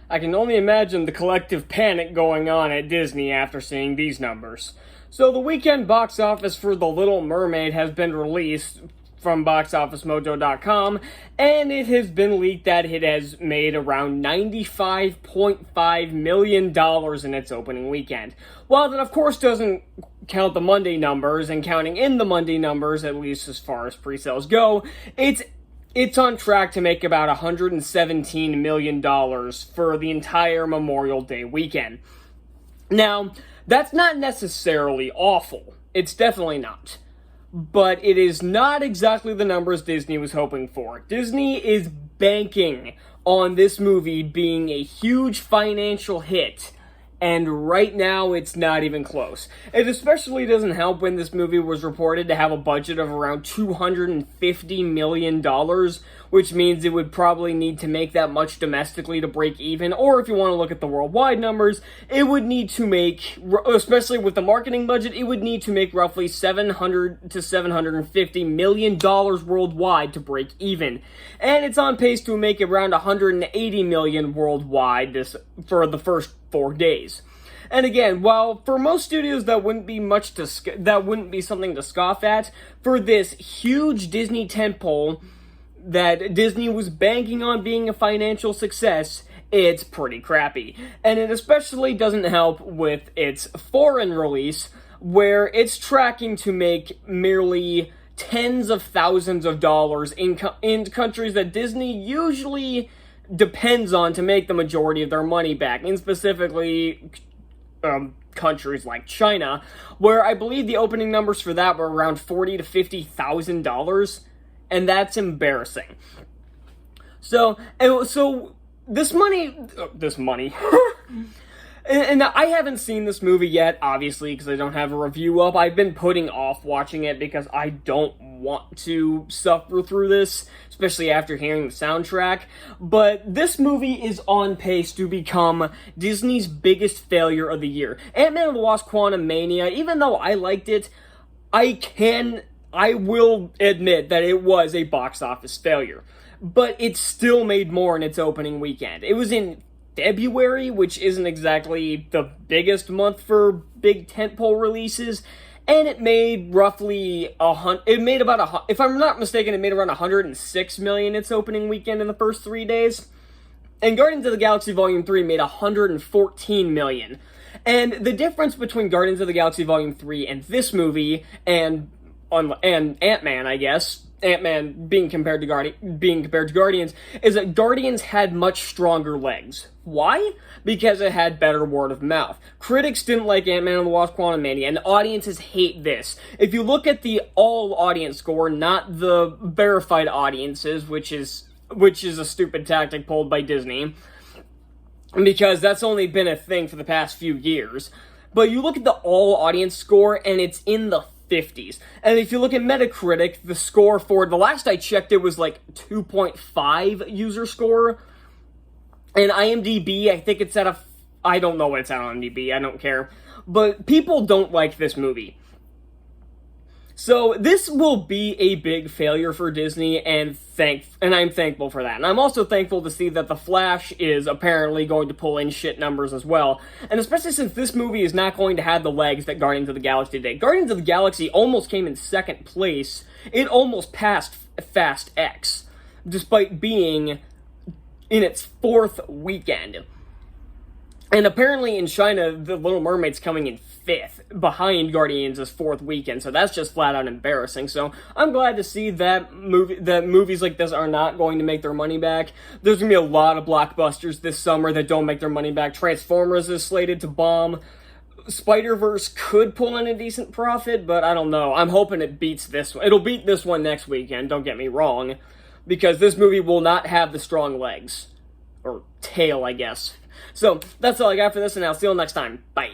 I can only imagine the collective panic going on at Disney after seeing these numbers. So the weekend box office for The Little Mermaid has been released from boxofficemojo.com, and it has been leaked that it has made around $95.5 million in its opening weekend. While that of course doesn't count the Monday numbers, and counting in the Monday numbers, at least as far as pre-sales go, it's on track to make about $117 million for the entire Memorial Day weekend. Now, that's not necessarily awful. It's definitely not. But it is not exactly the numbers Disney was hoping for. Disney is banking on this movie being a huge financial hit, and right now it's not even close. It especially doesn't help when this movie was reported to have a budget of around $250 million, which means it would probably need to make that much domestically to break even, or if you want to look at the worldwide numbers, it would need to make, especially with the marketing budget, it would need to make roughly $700 to $750 million worldwide to break even. And it's on pace to make around $180 million worldwide for the first 4 days. And again, while for most studios that wouldn't be something to scoff at, for this huge Disney tentpole that Disney was banking on being a financial success, it's pretty crappy. And it especially doesn't help with its foreign release, where it's tracking to make merely tens of thousands of dollars in countries that Disney usually depends on to make the majority of their money back, and specifically countries like China, where I believe the opening numbers for that were around $40,000 to $50,000, and that's embarrassing. So this money, and I haven't seen this movie yet, obviously, because I don't have a review up. I've been putting off watching it because I don't want to suffer through this, especially after hearing the soundtrack. But this movie is on pace to become Disney's biggest failure of the year. Ant-Man and the Wasp: Quantumania, even though I liked it, I will admit that it was a box office failure. But it still made more in its opening weekend. It was in February, which isn't exactly the biggest month for big tentpole releases, and it made roughly if I'm not mistaken, it made around $106 million its opening weekend in the first 3 days. And Guardians of the Galaxy Volume 3 made $114 million. And the difference between Guardians of the Galaxy Volume 3 and this movie, and Ant-Man, I guess, Ant-Man being compared to Guardians, is that Guardians had much stronger legs. Why? Because it had better word of mouth. Critics didn't like Ant-Man and the Wasp: Quantumania, and audiences hate this. If you look at the all-audience score, not the verified audiences, which is a stupid tactic pulled by Disney, because that's only been a thing for the past few years, but you look at the all-audience score, and it's in the 50s. And if you look at Metacritic, the score for the last I checked, it was like 2.5 user score. And IMDb, I think it's at I don't know what it's at on IMDb, I don't care. But people don't like this movie. So this will be a big failure for Disney, and I'm thankful for that. And I'm also thankful to see that The Flash is apparently going to pull in shit numbers as well. And especially since this movie is not going to have the legs that Guardians of the Galaxy did. Guardians of the Galaxy almost came in second place. It almost passed Fast X, despite being in its fourth weekend. And apparently in China, The Little Mermaid's coming in fifth, behind Guardians' fourth weekend, so that's just flat out embarrassing. So I'm glad to see that movies like this are not going to make their money back. There's going to be a lot of blockbusters this summer that don't make their money back. Transformers is slated to bomb. Spider-Verse could pull in a decent profit, but I don't know. I'm hoping it beats this one. It'll beat this one next weekend, don't get me wrong, because this movie will not have the strong legs. Or tail, I guess. So, that's all I got for this, and I'll see you all next time. Bye.